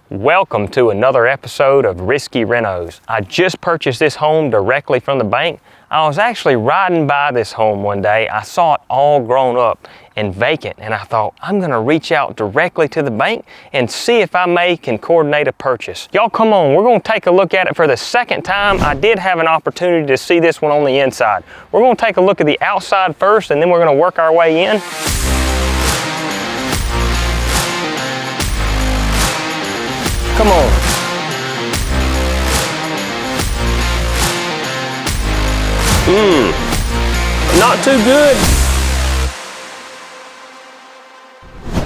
Welcome to another episode of Risky Renos. I just purchased this home directly from the bank. I was actually riding by this home one day. I saw it all grown up and vacant, and I thought, I'm gonna reach out directly to the bank and see if I can coordinate a purchase. Y'all come on, we're gonna take a look at it for the second time. I did have an opportunity to see this one on the inside. We're gonna take a look at the outside first, and then we're gonna work our way in. Come on. Not too good.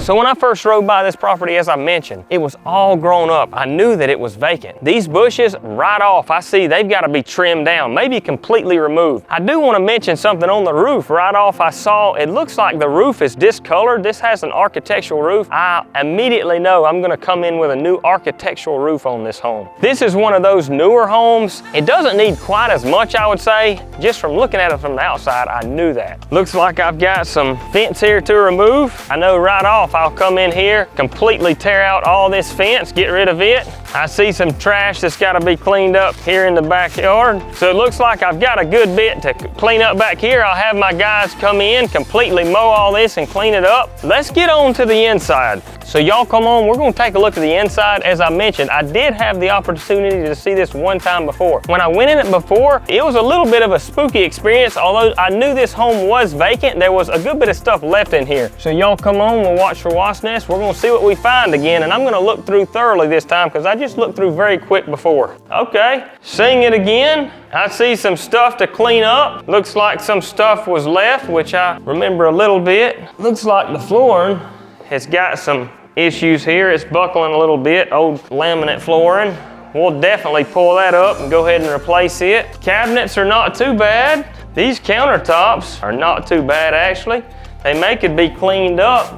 So when I first rode by this property, as I mentioned, it was all grown up. I knew that it was vacant. These bushes, right off, I see they've got to be trimmed down, maybe completely removed. I do want to mention something on the roof. Right off, I saw it looks like the roof is discolored. This has an architectural roof. I immediately know I'm going to come in with a new architectural roof on this home. This is one of those newer homes. It doesn't need quite as much, I would say. Just from looking at it from the outside, I knew that. Looks like I've got some fence here to remove. I know right off I'll come in here, completely tear out all this fence, get rid of it. I see some trash that's got to be cleaned up here in the backyard. So it looks like I've got a good bit to clean up back here. I'll have my guys come in, completely mow all this and clean it up. Let's get on to the inside. So y'all come on, we're gonna take a look at the inside. As I mentioned, I did have the opportunity to see this one time before. When I went in it before, it was a little bit of a spooky experience. Although I knew this home was vacant, there was a good bit of stuff left in here. So y'all come on, we'll watch for wasp nests. We're gonna see what we find again, and I'm gonna look through thoroughly this time because I just looked through very quick before. Okay, seeing it again. I see some stuff to clean up. Looks like some stuff was left, which I remember a little bit. Looks like the flooring has got some issues here. It's buckling a little bit, old laminate flooring. We'll definitely pull that up and go ahead and replace it. Cabinets are not too bad. These countertops are not too bad actually. They could be cleaned up.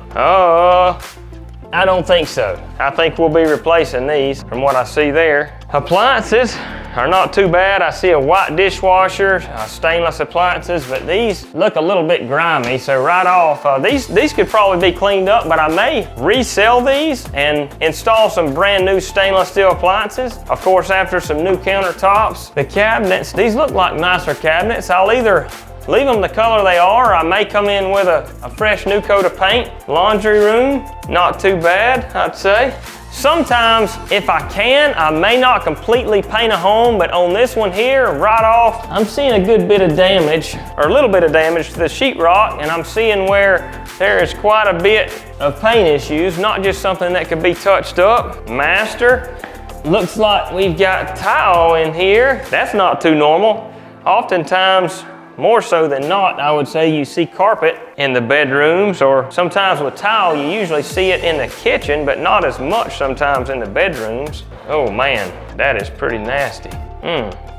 I don't think so. I think we'll be replacing these from what I see there. Appliances are not too bad. I see a white dishwasher, stainless appliances, but these look a little bit grimy. So right off, these could probably be cleaned up, but I may resell these and install some brand new stainless steel appliances. Of course, after some new countertops. The cabinets, these look like nicer cabinets. I'll either leave them the color they are, or I may come in with a fresh new coat of paint. Laundry room, not too bad, I'd say. Sometimes, if I can, I may not completely paint a home, but on this one here, right off, I'm seeing a good bit of damage, or a little bit of damage to the sheetrock, and I'm seeing where there is quite a bit of paint issues, not just something that could be touched up. Master, looks like we've got tile in here. That's not too normal. Oftentimes, more so than not, I would say you see carpet in the bedrooms, or sometimes with tile, you usually see it in the kitchen, but not as much sometimes in the bedrooms. Oh man, that is pretty nasty.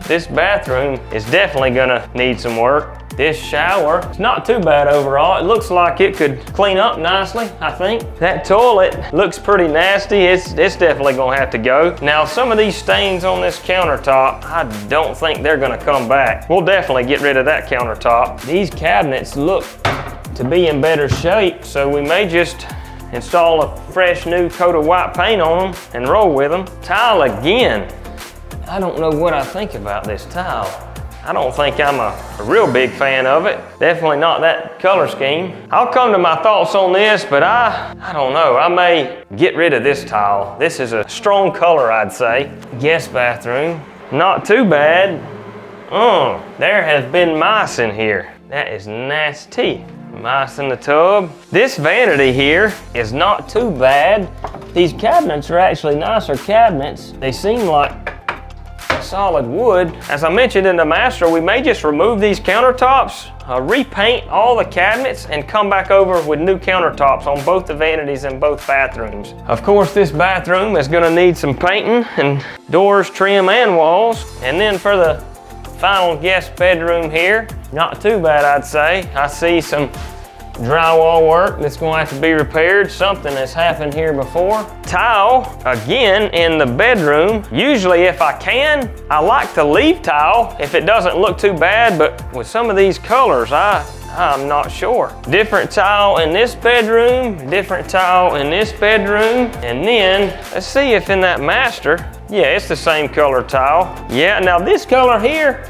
This bathroom is definitely gonna need some work. This shower, it's not too bad overall. It looks like it could clean up nicely, I think. That toilet looks pretty nasty. It's definitely gonna have to go. Now, some of these stains on this countertop, I don't think they're gonna come back. We'll definitely get rid of that countertop. These cabinets look to be in better shape, so we may just install a fresh new coat of white paint on them and roll with them. Tile again. I don't know what I think about this tile. I don't think I'm a real big fan of it. Definitely not that color scheme. I'll come to my thoughts on this, but I don't know. I may get rid of this tile. This is a strong color, I'd say. Guest bathroom, not too bad. There has been mice in here. That is nasty. Mice in the tub. This vanity here is not too bad. These cabinets are actually nicer cabinets. They seem like solid wood. As I mentioned in the master, we may just remove these countertops, repaint all the cabinets, and come back over with new countertops on both the vanities in both bathrooms. Of course, this bathroom is gonna need some painting and doors, trim, and walls. And then for the final guest bedroom here, not too bad, I'd say. I see some drywall work that's going to have to be repaired. Something that's happened here before. Tile, again, in the bedroom. Usually if I can, I like to leave tile if it doesn't look too bad, but with some of these colors, I I'm not sure. Different tile in this bedroom, different tile in this bedroom, and then let's see if in that master, yeah, it's the same color tile. Yeah, now this color here,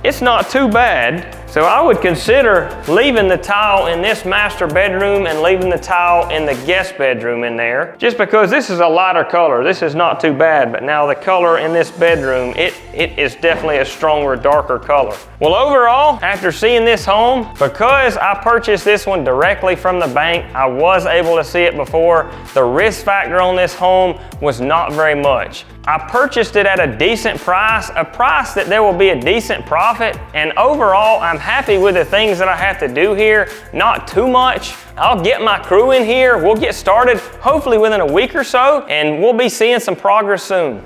it's not too bad. So I would consider leaving the tile in this master bedroom and leaving the tile in the guest bedroom in there, just because this is a lighter color. This is not too bad, but now the color in this bedroom, it is definitely a stronger, darker color. Well, overall, after seeing this home, because I purchased this one directly from the bank, I was able to see it before. The risk factor on this home was not very much. I purchased it at a decent price, a price that there will be a decent profit, and overall, I'm happy with the things that I have to do here, not too much. I'll get my crew in here, we'll get started hopefully within a week or so, and we'll be seeing some progress soon.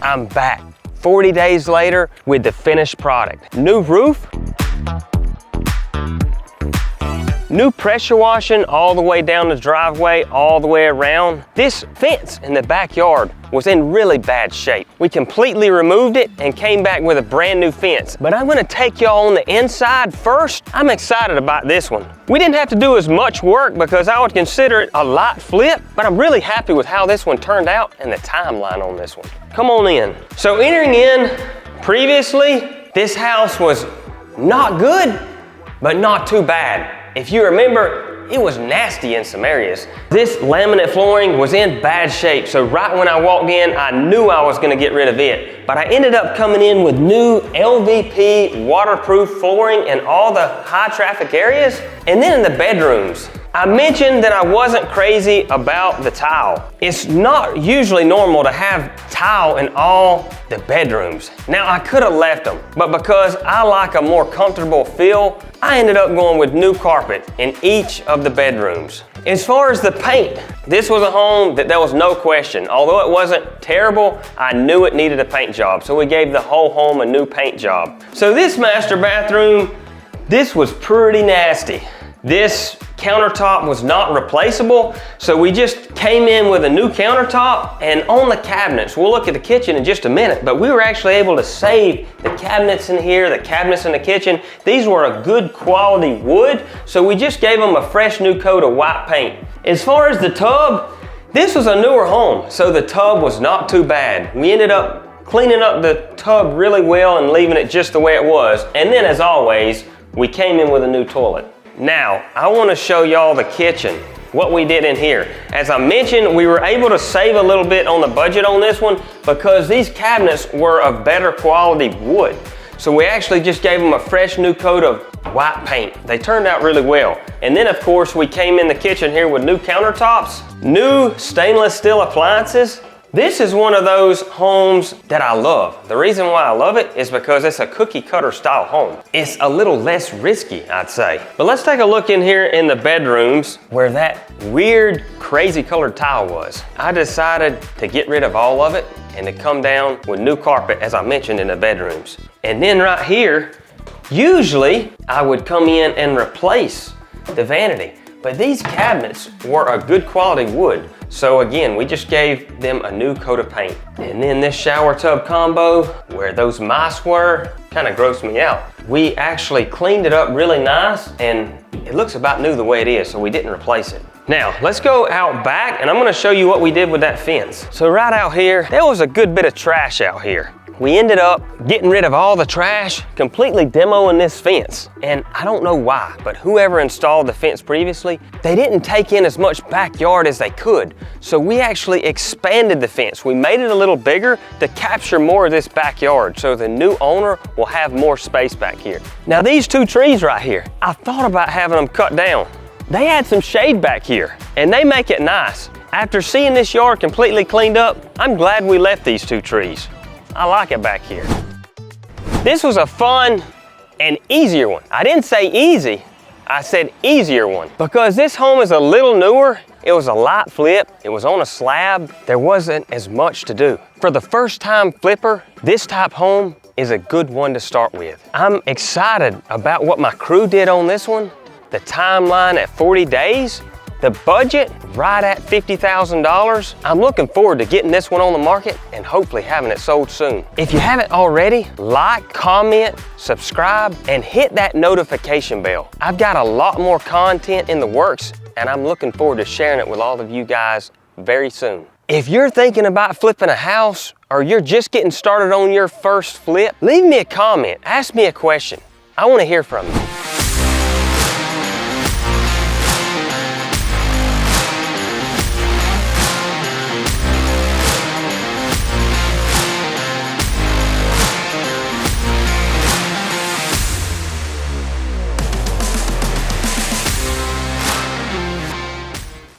I'm back 40 days later with the finished product. New roof, new pressure washing all the way down the driveway, all the way around. This fence in the backyard was in really bad shape. We completely removed it and came back with a brand new fence. But I'm gonna take y'all on the inside first. I'm excited about this one. We didn't have to do as much work because I would consider it a light flip, but I'm really happy with how this one turned out and the timeline on this one. Come on in. So entering in previously, this house was not good, but not too bad. If you remember, it was nasty in some areas. This laminate flooring was in bad shape, so right when I walked in, I knew I was gonna get rid of it. But I ended up coming in with new LVP waterproof flooring in all the high traffic areas. And then in the bedrooms, I mentioned that I wasn't crazy about the tile. It's not usually normal to have tile in all the bedrooms. Now I could have left them, but because I like a more comfortable feel, I ended up going with new carpet in each of the bedrooms. As far as the paint, this was a home that there was no question. Although it wasn't terrible, I knew it needed a paint job, so we gave the whole home a new paint job. So this master bathroom, this was pretty nasty. This countertop was not replaceable, so we just came in with a new countertop, and on the cabinets, we'll look at the kitchen in just a minute, but we were actually able to save the cabinets in here, the cabinets in the kitchen. These were a good quality wood, so we just gave them a fresh new coat of white paint. As far as the tub, this was a newer home, so the tub was not too bad. We ended up cleaning up the tub really well and leaving it just the way it was, and then as always, we came in with a new toilet. Now, I want to show y'all the kitchen, what we did in here. As I mentioned, we were able to save a little bit on the budget on this one because these cabinets were of better quality wood. So we actually just gave them a fresh new coat of white paint. They turned out really well. And then of course, we came in the kitchen here with new countertops, new stainless steel appliances. This is one of those homes that I love. The reason why I love it is because it's a cookie cutter style home. It's a little less risky, I'd say. But let's take a look in here in the bedrooms where that weird, crazy colored tile was. I decided to get rid of all of it and to come down with new carpet, as I mentioned, in the bedrooms. And then right here, usually I would come in and replace the vanity. But these cabinets were a good quality wood. So again, we just gave them a new coat of paint. And then this shower tub combo, where those mice were, kind of grossed me out. We actually cleaned it up really nice, and it looks about new the way it is, so we didn't replace it. Now, let's go out back, and I'm gonna show you what we did with that fence. So right out here, there was a good bit of trash out here. We ended up getting rid of all the trash, completely demoing this fence. And I don't know why, but whoever installed the fence previously, they didn't take in as much backyard as they could. So we actually expanded the fence. We made it a little bigger to capture more of this backyard, so the new owner will have more space back here. Now these two trees right here, I thought about having them cut down. They had some shade back here, and they make it nice. After seeing this yard completely cleaned up, I'm glad we left these two trees. I like it back here. This was a fun and easier one. I didn't say easy, I said easier one. Because this home is a little newer, it was a light flip, it was on a slab, there wasn't as much to do. For the first time flipper, this type home is a good one to start with. I'm excited about what my crew did on this one. The timeline at 40 days, The budget, right at $50,000. I'm looking forward to getting this one on the market and hopefully having it sold soon. If you haven't already, like, comment, subscribe, and hit that notification bell. I've got a lot more content in the works, and I'm looking forward to sharing it with all of you guys very soon. If you're thinking about flipping a house, or you're just getting started on your first flip, leave me a comment, ask me a question. I want to hear from you.